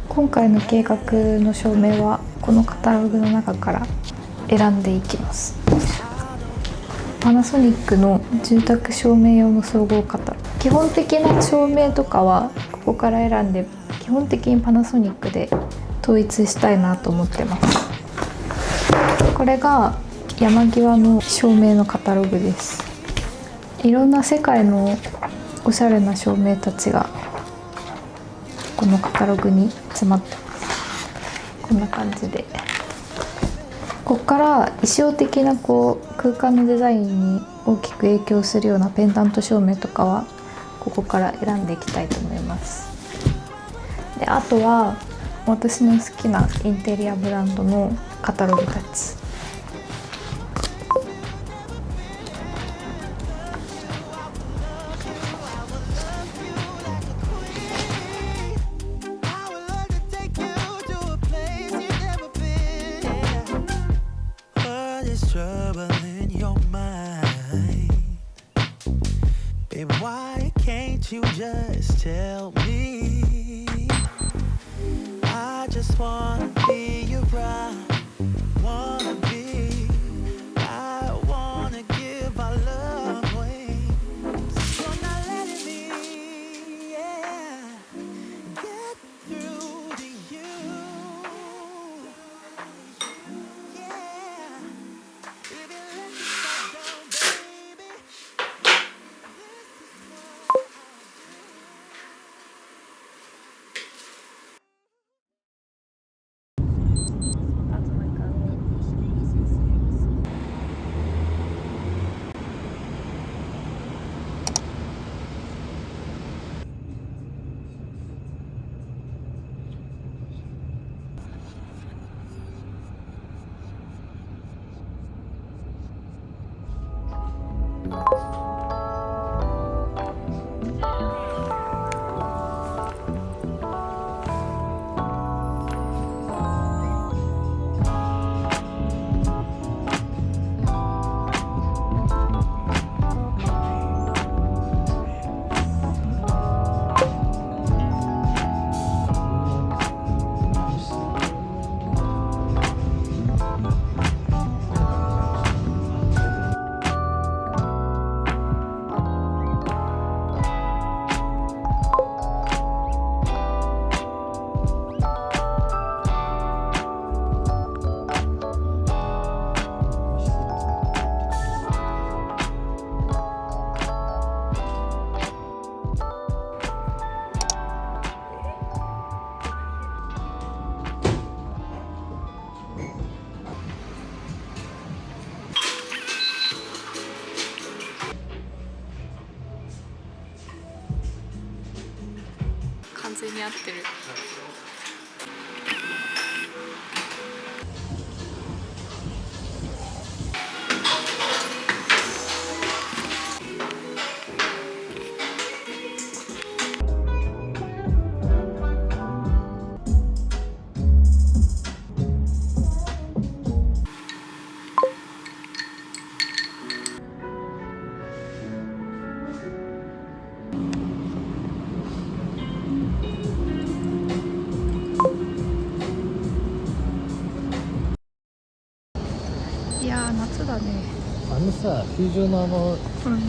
今回の計画の照明はこのカタログの中から選んでいきます。パナソニックの住宅照明用の総合カタログ。基本的な照明とかはここから選んで、基本的にパナソニックで統一したいなと思ってます。これが山際の照明のカタログです。いろんな世界のおしゃれな照明たちがこのカタログに詰まってます。こんな感じで、ここから衣装的な空間のデザインに大きく影響するようなペンダント照明とかはここから選んでいきたいと思います。で、あとは私の好きなインテリアブランドのカタログたち。You just tell me I just wanna be your bride, wanna be, I wanna give our love away. You're not letting me, yeah, get through to you, yeah, if you let me down, baby. 完全に合ってる。いやー、夏だね。あのさ、球場のうん。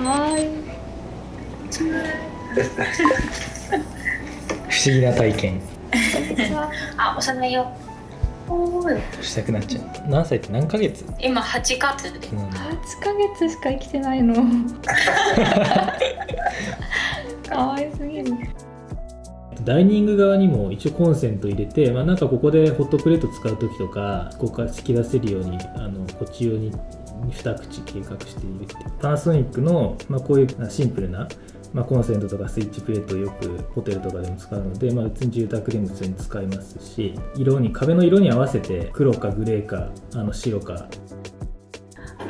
わいい。不思議な体験あ、幼いよ。おーい。したくなっちゃう。何歳って何ヶ月？今8月で。うん、 8ヶ月しか生きてないの。かわいすぎる。ダイニング側にも一応コンセント入れて、なんかここでホットプレート使う時とかここから突き出せるようにこっち用に2口計画しているっていう。パナソニックの、こういうシンプルな、コンセントとかスイッチプレートをよくホテルとかでも使うので、別に住宅でも普通に使いますし、壁の色に合わせて黒かグレーか白か。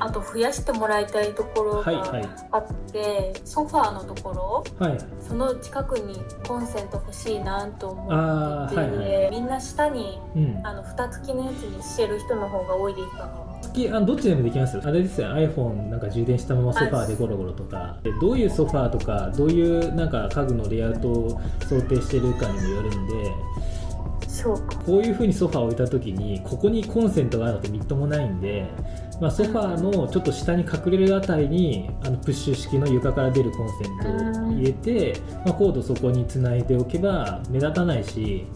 あと増やしてもらいたいところはいはいがあって、ソファーのところ、はいその近くにコンセント欲しいなと思ってて、あーはいはみんな下に蓋付きのやつにしてる人の方が多いですかね。どっちでもできますよ。あれですよ、 iPhone なんか充電したままソファーでゴロゴロとか、どういうソファーとかどういうなんか家具のレイアウトを想定してるかにもよるんで、そうか。こういう風にソファーを置いた時にここにコンセントがあるのってみっともないんで、ソファーのちょっと下に隠れるあたりにプッシュ式の床から出るコンセントを入れて、コードそこにつないでおけば目立たないし、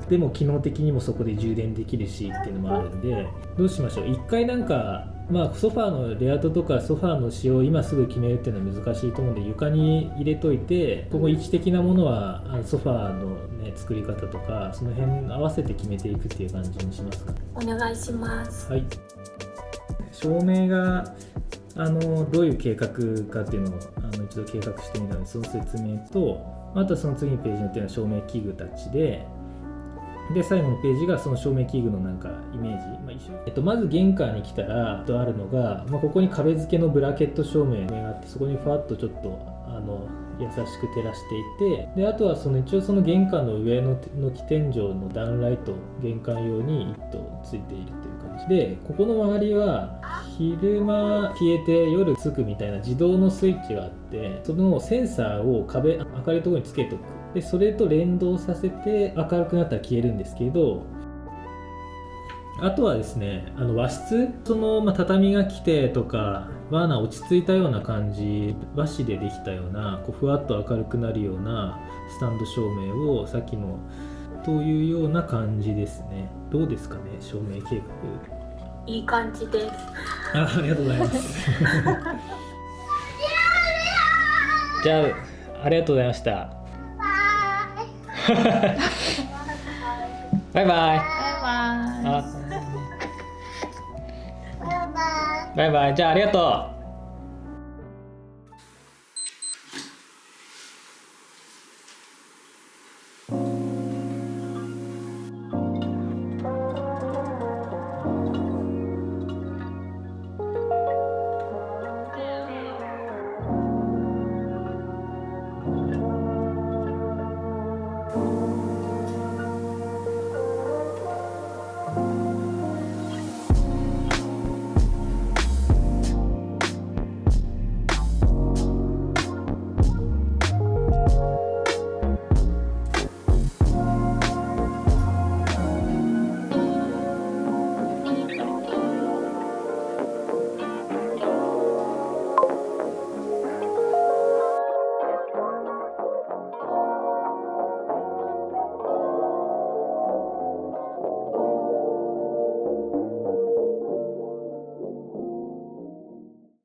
でも機能的にもそこで充電できるしっていうのもあるんで、どうしましょう。一回なんかソファーのレイアウトとかソファーの仕様を今すぐ決めるっていうのは難しいと思うんで、床に入れといて、ここ位置的なものはソファーの、作り方とかその辺合わせて決めていくっていう感じにしますか。お願いします。はい。照明がどういう計画かっていうのを一度計画してみたので、その説明と、あとはその次のページのっていうのは照明器具たちで、最後のページがその照明器具のなんかイメージ、まず玄関に来たらあるのが、ここに壁付けのブラケット照明があって、そこにファッとちょっと優しく照らしていて、であとは一応その玄関の上の軒天井のダウンライト、玄関用に1灯ついているという感じで、ここの周りは昼間消えて夜つくみたいな自動のスイッチがあって、そのセンサーを明るいところにつけておく。でそれと連動させて明るくなったら消えるんですけど、あとはですね、和室、畳が来てとかワーナー落ち着いたような感じ、和紙でできたようなふわっと明るくなるようなスタンド照明をさっきのというような感じですね。どうですかね、照明計いい感じです。画。ありがとうございますじゃあありがとうございました。バイバイ。あ、バイバイ。じゃあありがとう。